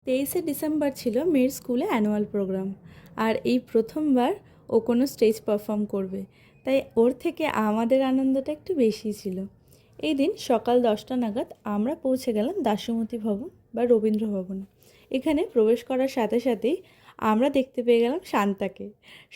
23শে December ছিল মেয়ের স্কুলে অ্যানুয়াল প্রোগ্রাম। আর এই প্রথমবার ও কোনো স্টেজ পারফর্ম করবে, তাই ওর থেকে আমাদের আনন্দটা একটু বেশি ছিল। এই দিন সকাল 10টা নাগাদ আমরা পৌঁছে গেলাম দাশমতী ভবন বা রবীন্দ্র ভবনে। এখানে প্রবেশ করার সাথে সাথেই আমরা দেখতে পেয়ে গেলাম শান্তাকে।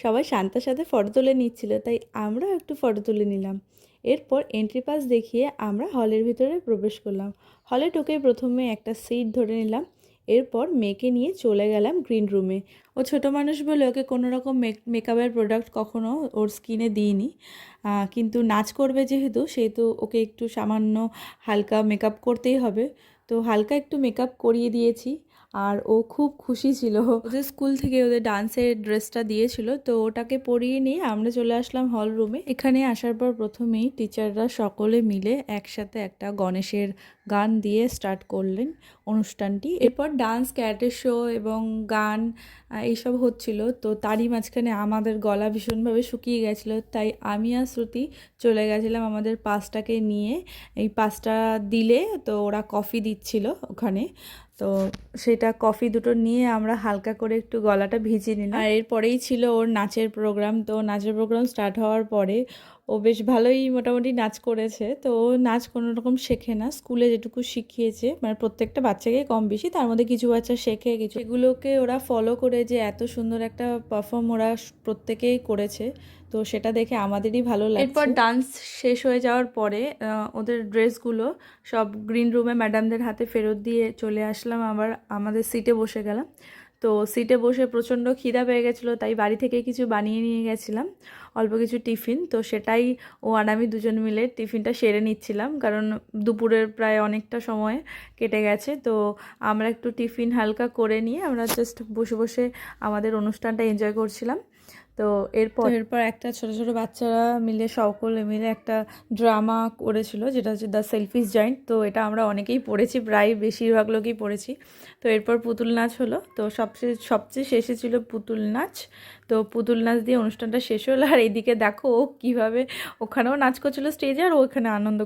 সবাই শান্তার সাথে ফটো তুলে নিচ্ছিল, তাই আমরাও একটু ফটো তুলে নিলাম। এরপর এন্ট্রি পাস দেখিয়ে আমরা হলের ভিতরে প্রবেশ করলাম। হলে ঢুকে প্রথমে একটা সিট ধরে নিলাম। এরপর মেয়েকে নিয়ে চলে গেলাম গ্রিন রুমে। ও ছোটো মানুষ বলে ওকে কোনো রকম মেকআপের প্রোডাক্ট কখনো ওর স্কিনে দিইনি, কিন্তু নাচ করবে যেহেতু সেহেতু ওকে একটু সামান্য হালকা মেকআপ করতেই হবে। তো হালকা একটু মেকআপ করিয়ে দিয়েছি, আর ও খুব খুশি ছিল। ওদের স্কুল থেকে ওদের ডান্সের ড্রেসটা দিয়েছিল, তো ওটাকে পরিয়ে নিয়ে আমরা চলে আসলাম হল রুমে। এখানে আসার পর প্রথমেই টিচাররা সকলে মিলে একসাথে একটা গণেশের গান দিয়ে স্টার্ট করলেন অনুষ্ঠানটি। এরপর ডান্স, ক্যারেটে শো এবং গান এইসব হচ্ছিল। তো তারই মাঝখানে আমাদের গলা ভীষণভাবে শুকিয়ে গেছিলো, তাই আমি আর শ্রুতি চলে গেছিলাম আমাদের পাসটাকে নিয়ে। এই পাসটা দিলে তো ওরা কফি দিচ্ছিল ওখানে, তো সেটা কফি দুটো নিয়ে আমরা হালকা করে একটু গলাটা ভিজিয়ে নিলাম। আর এরপরেই ছিল ওর নাচের প্রোগ্রাম। তো নাচের প্রোগ্রাম স্টার্ট হওয়ার পরে ও বেশ ভালোই মোটামুটি নাচ করেছে। তো ও নাচ কোনো রকম শেখে না, স্কুলে যেটুকু শিখিয়েছে মানে প্রত্যেকটা বাচ্চাকে কম বেশি, তার মধ্যে কিছু বাচ্চা শেখে, কিছু এগুলোকে ওরা ফলো করে যে এত সুন্দর একটা পারফর্ম ওরা প্রত্যেকেই করেছে। তো সেটা দেখে আমাদেরই ভালো লাগছে। এরপর ডান্স শেষ হয়ে যাওয়ার পরে ওদের ড্রেসগুলো সব গ্রিন রুমে ম্যাডামদের হাতে ফেরত দিয়ে চলে আসলাম, আবার আমাদের সিটে বসে গেলাম। তো সিটে বসে প্রচণ্ড খিদা পেয়ে গেছিলো, তাই বাড়ি থেকে কিছু বানিয়ে নিয়ে গেছিলাম, অল্প কিছু টিফিন। তো সেটাই ও আর আমি দুজন মিলে টিফিনটা সেরে নিচ্ছিলাম, কারণ দুপুরের প্রায় অনেকটা সময় কেটে গেছে। তো আমরা একটু টিফিন হালকা করে নিয়ে আমরা জাস্ট বসে বসে আমাদের অনুষ্ঠানটা এনজয় করছিলাম। তো এরপর একটা ছোট ছোট বাচ্চারা মিলে সকলে মিলে একটা ড্রামা করেছিল, যেটা হচ্ছে দ্য সেলফিশ জয়েন্ট। তো এটা আমরা অনেকেই পড়েছি, প্রায় বেশিরভাগ লোকই পড়েছি। তো এরপর পুতুল নাচ হলো। তো সবচেয়ে শেষে ছিল পুতুল নাচ। তো পুতুল নাচ দিয়ে অনুষ্ঠানটা শেষ হলো। আর এইদিকে দেখো ও কীভাবে ওখানেও নাচ করছিল স্টেজে, আর ওখানে আনন্দ